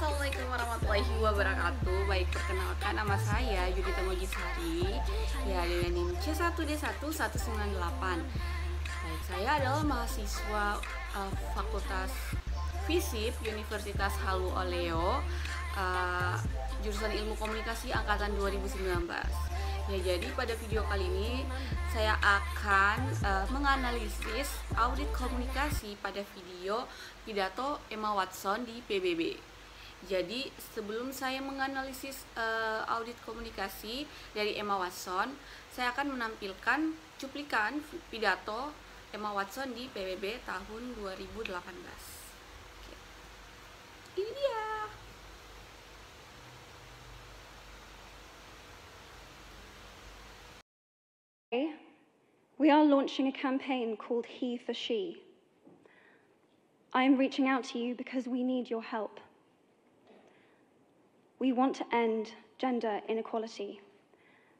Assalamualaikum warahmatullahi wabarakatuh. Baik, perkenalkan nama saya Yudita Mojisari, ya dengan NIM C1D1198. Baik, saya adalah mahasiswa Fakultas FISIP Universitas Halu Oleo, jurusan Ilmu Komunikasi angkatan 2019. Ya, jadi pada video kali ini saya akan menganalisis audit komunikasi pada video pidato Emma Watson di PBB. Jadi sebelum saya menganalisis audit komunikasi dari Emma Watson, saya akan menampilkan cuplikan pidato Emma Watson di PBB tahun 2018. Oke. Ini dia. We are launching a campaign called He for She. I am reaching out to you because we need your help. We want to end gender inequality.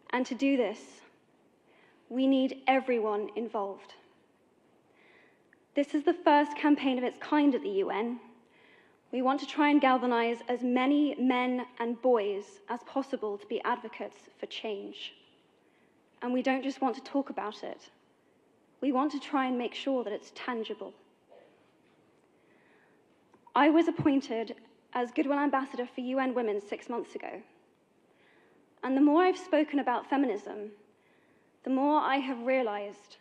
And to do this, we need everyone involved. This is the first campaign of its kind at the UN. We want to try and galvanize as many men and boys as possible to be advocates for change. And we don't just want to talk about it. We want to try and make sure that it's tangible. I was appointed as Goodwill Ambassador for UN Women 6 months ago. And the more I've spoken about feminism, the more I have realized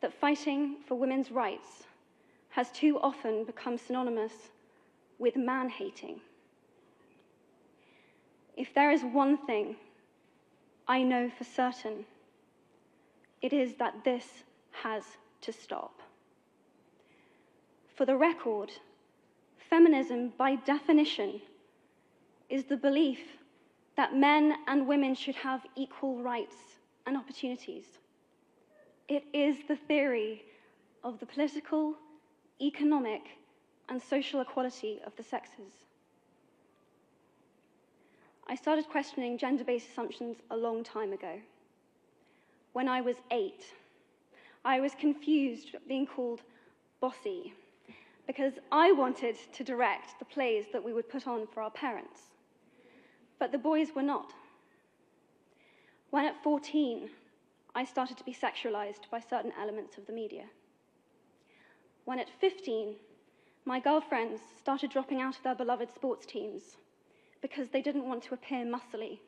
that fighting for women's rights has too often become synonymous with man-hating. If there is one thing I know for certain, it is that this has to stop. For the record, feminism, by definition, is the belief that men and women should have equal rights and opportunities. It is the theory of the political, economic, and social equality of the sexes. I started questioning gender-based assumptions a long time ago. When I was 8, I was confused being called bossy because I wanted to direct the plays that we would put on for our parents, but the boys were not. When at 14, I started to be sexualized by certain elements of the media. When at 15, my girlfriends started dropping out of their beloved sports teams because they didn't want to appear muscly.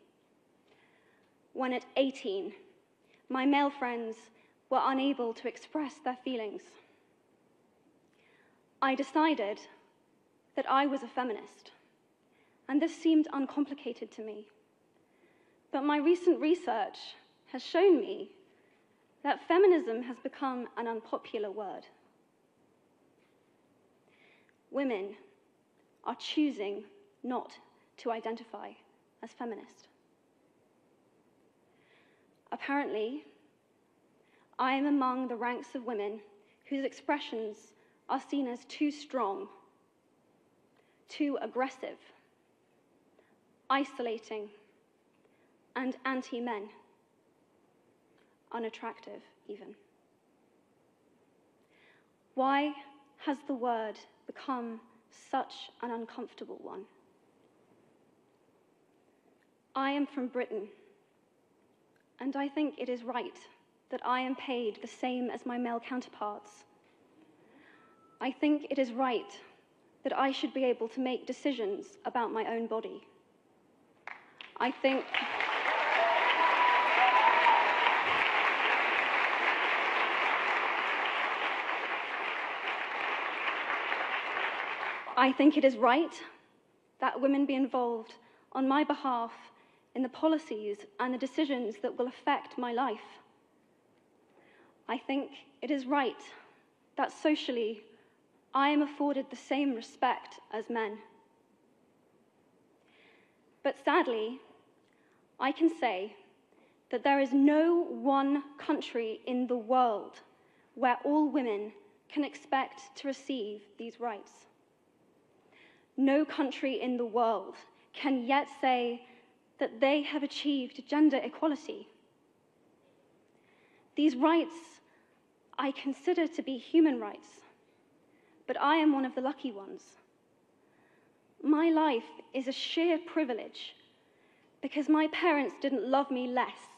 When at 18, my male friends were unable to express their feelings. I decided that I was a feminist, and this seemed uncomplicated to me. But my recent research has shown me that feminism has become an unpopular word. Women are choosing not to identify as feminist. Apparently, I am among the ranks of women whose expressions are seen as too strong, too aggressive, isolating, and anti-men, unattractive even. Why has the word become such an uncomfortable one? I am from Britain, and I think it is right that I am paid the same as my male counterparts. I think it is right that I should be able to make decisions about my own body. I think it is right that women be involved on my behalf in the policies and the decisions that will affect my life. I think it is right that socially I am afforded the same respect as men. But sadly, I can say that there is no one country in the world where all women can expect to receive these rights. No country in the world can yet say that they have achieved gender equality. These rights I consider to be human rights, but I am one of the lucky ones. My life is a sheer privilege because my parents didn't love me less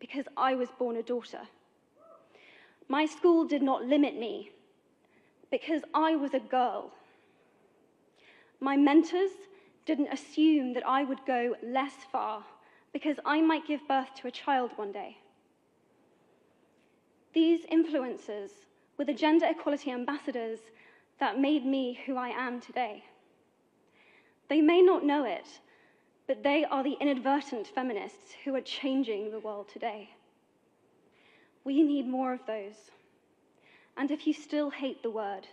because I was born a daughter. My school did not limit me because I was a girl. My mentors didn't assume that I would go less far because I might give birth to a child one day. These influences were the gender equality ambassadors that made me who I am today. They may not know it, but they are the inadvertent feminists who are changing the world today. We need more of those. And if you still hate the word,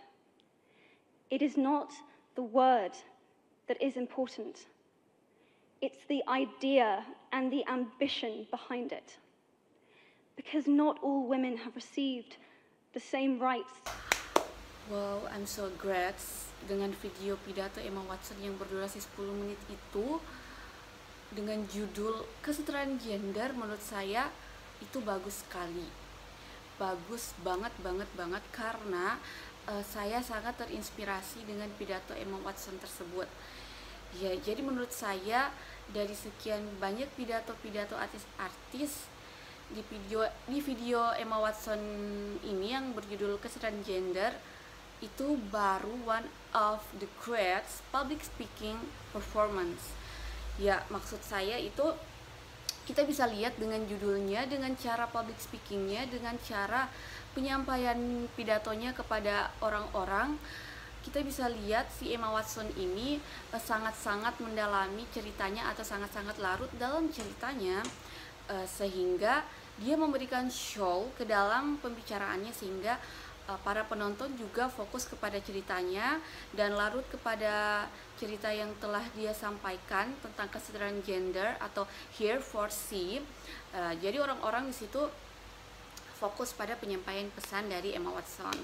it is not the word that is important. It's the idea and the ambition behind it. Because not all women have received the same rights. Wow, I'm so glad dengan video pidato Emma Watson yang berdurasi 10 menit itu dengan judul kesetaraan gender. Menurut saya itu bagus sekali, bagus banget karena saya sangat terinspirasi dengan pidato Emma Watson tersebut. Ya, jadi menurut saya dari sekian banyak pidato-pidato artis-artis di video Emma Watson ini yang berjudul kesetaraan gender, itu baru one of the great public speaking performance. Ya, maksud saya itu kita bisa lihat dengan judulnya, dengan cara public speakingnya, dengan cara penyampaian pidatonya kepada orang-orang, kita bisa lihat si Emma Watson ini sangat-sangat mendalami ceritanya atau sangat-sangat larut dalam ceritanya, sehingga dia memberikan show ke dalam pembicaraannya sehingga para penonton juga fokus kepada ceritanya dan larut kepada cerita yang telah dia sampaikan tentang kesetaraan gender atau Here for See. Jadi orang-orang di situ fokus pada penyampaian pesan dari Emma Watson.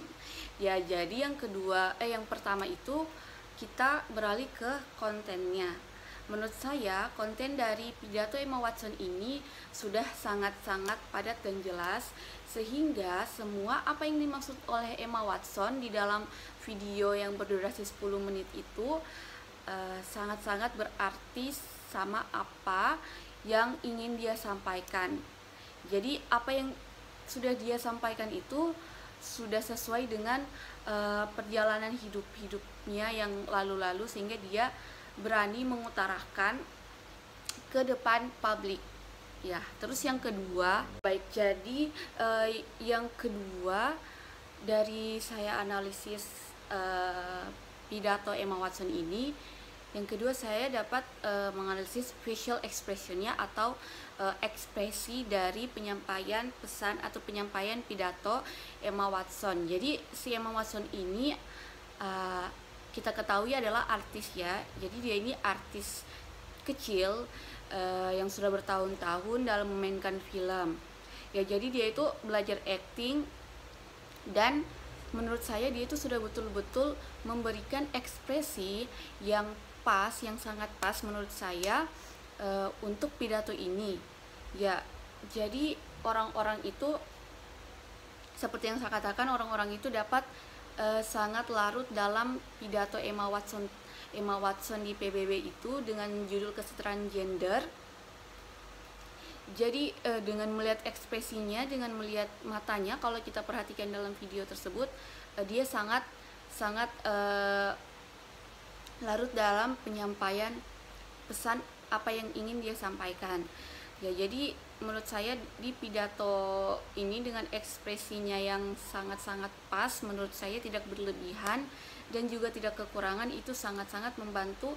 Ya, jadi yang pertama itu kita beralih ke kontennya. Menurut saya konten dari pidato Emma Watson ini sudah sangat-sangat padat dan jelas, sehingga semua apa yang dimaksud oleh Emma Watson di dalam video yang berdurasi 10 menit itu sangat-sangat berarti sama apa yang ingin dia sampaikan. Jadi apa yang sudah dia sampaikan itu sudah sesuai dengan perjalanan hidupnya yang lalu-lalu, sehingga dia berani mengutarakan ke depan publik. Ya, terus yang kedua, jadi yang kedua dari saya analisis pidato Emma Watson ini, yang kedua saya dapat menganalisis facial expressionnya atau ekspresi dari penyampaian pesan atau penyampaian pidato Emma Watson. Jadi si Emma Watson ini kita ketahui adalah artis ya, jadi dia ini artis kecil yang sudah bertahun-tahun dalam memainkan film. Ya, jadi dia itu belajar acting dan menurut saya dia itu sudah betul-betul memberikan ekspresi yang pas, yang sangat pas menurut saya untuk pidato ini. Ya, jadi orang-orang itu seperti yang saya katakan, orang-orang itu dapat sangat larut dalam pidato Emma Watson di PBB itu dengan judul kesetaraan gender. Jadi dengan melihat ekspresinya, dengan melihat matanya, kalau kita perhatikan dalam video tersebut, dia sangat larut dalam penyampaian pesan apa yang ingin dia sampaikan. Ya, jadi menurut saya di pidato ini dengan ekspresinya yang sangat-sangat pas, menurut saya tidak berlebihan dan juga tidak kekurangan, itu sangat-sangat membantu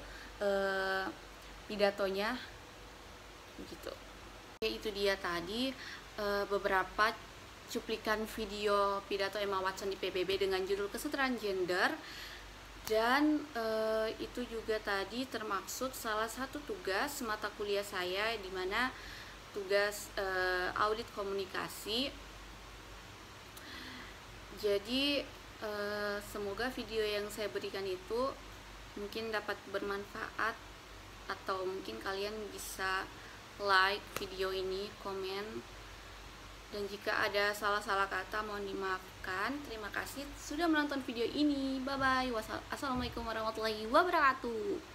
pidatonya begitu. Ya, itu dia tadi beberapa cuplikan video pidato Emma Watson di PBB dengan judul kesetaraan gender. Dan itu juga tadi termaksud salah satu tugas mata kuliah saya, di mana tugas audit komunikasi. Jadi semoga video yang saya berikan itu mungkin dapat bermanfaat, atau mungkin kalian bisa like video ini, komen. Dan jika ada salah-salah kata mohon dimaafkan. Terima kasih sudah menonton video ini. Bye bye. Assalamualaikum warahmatullahi wabarakatuh.